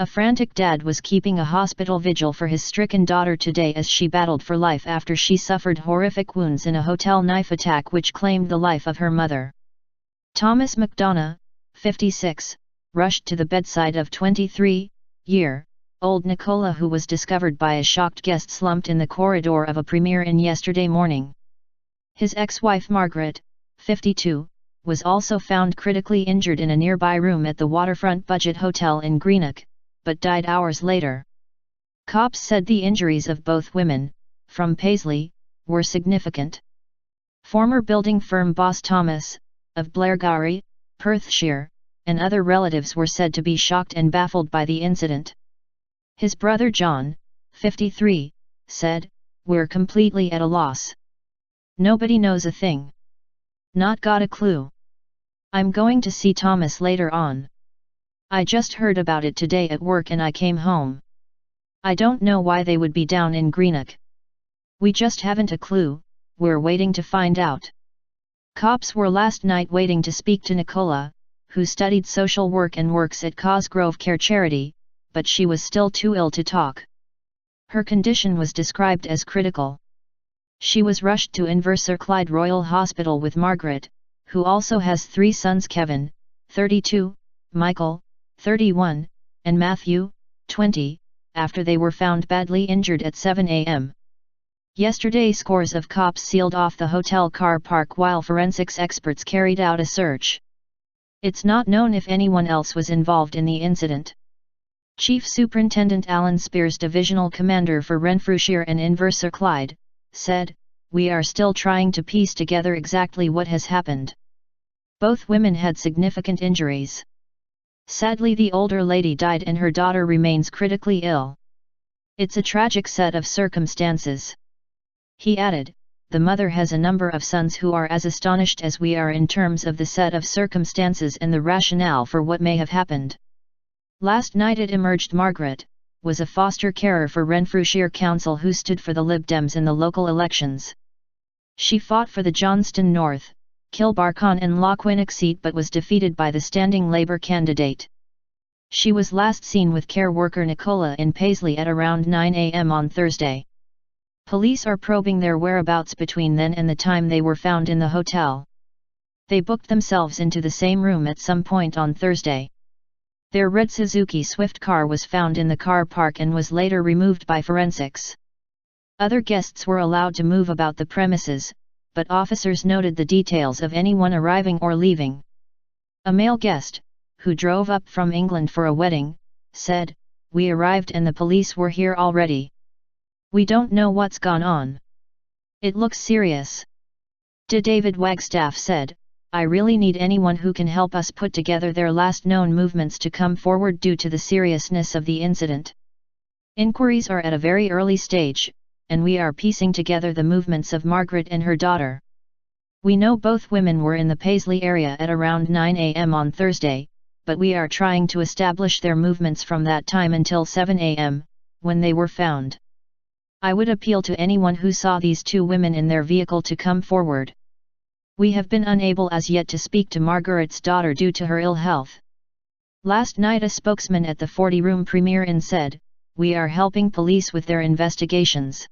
A frantic dad was keeping a hospital vigil for his stricken daughter today as she battled for life after she suffered horrific wounds in a hotel knife attack which claimed the life of her mother. Thomas McDonough, 56, rushed to the bedside of 23-year-old Nicola, who was discovered by a shocked guest slumped in the corridor of a premiere in yesterday morning. His ex-wife Margaret, 52, was also found critically injured in a nearby room at the waterfront budget hotel in Greenock, but died hours later. Cops said the injuries of both women, from Paisley, were significant. Former building firm boss Thomas, of Blairgowrie, Perthshire, and other relatives were said to be shocked and baffled by the incident. His brother John, 53, said, "We're completely at a loss. Nobody knows a thing. Not got a clue. I'm going to see Thomas later on. I just heard about it today at work and I came home. I don't know why they would be down in Greenock. We just haven't a clue, we're waiting to find out." Cops were last night waiting to speak to Nicola, who studied social work and works at Cosgrove Care Charity, but she was still too ill to talk. Her condition was described as critical. She was rushed to Invercargill Royal Hospital with Margaret, who also has 3 sons: Kevin, 32, Michael, 31, and Matthew, 20, after they were found badly injured at 7 a.m. Yesterday, scores of cops sealed off the hotel car park while forensics experts carried out a search. It's not known if anyone else was involved in the incident. Chief Superintendent Alan Spears, Divisional Commander for Renfrewshire and Invercargill, said, "We are still trying to piece together exactly what has happened. Both women had significant injuries. Sadly, the older lady died and her daughter remains critically ill. It's a tragic set of circumstances." He added, "The mother has a number of sons who are as astonished as we are in terms of the set of circumstances and the rationale for what may have happened." Last night it emerged Margaret was a foster carer for Renfrewshire Council who stood for the Lib Dems in the local elections. She fought for the Johnston North, Kilbarcon and Lochwinnock seat but was defeated by the standing Labour candidate. She was last seen with care worker Nicola in Paisley at around 9 a.m. on Thursday. Police are probing their whereabouts between then and the time they were found in the hotel. They booked themselves into the same room at some point on Thursday. Their red Suzuki Swift car was found in the car park and was later removed by forensics. Other guests were allowed to move about the premises, but officers noted the details of anyone arriving or leaving. A male guest, who drove up from England for a wedding, said, "We arrived and the police were here already. We don't know what's gone on. It looks serious." David Wagstaff said, "I really need anyone who can help us put together their last known movements to come forward due to the seriousness of the incident. Inquiries are at a very early stage, and we are piecing together the movements of Margaret and her daughter. We know both women were in the Paisley area at around 9 a.m. on Thursday, but we are trying to establish their movements from that time until 7 a.m., when they were found. I would appeal to anyone who saw these 2 women in their vehicle to come forward. We have been unable as yet to speak to Margaret's daughter due to her ill health." Last night a spokesman at the 40-room Premier Inn said, "We are helping police with their investigations.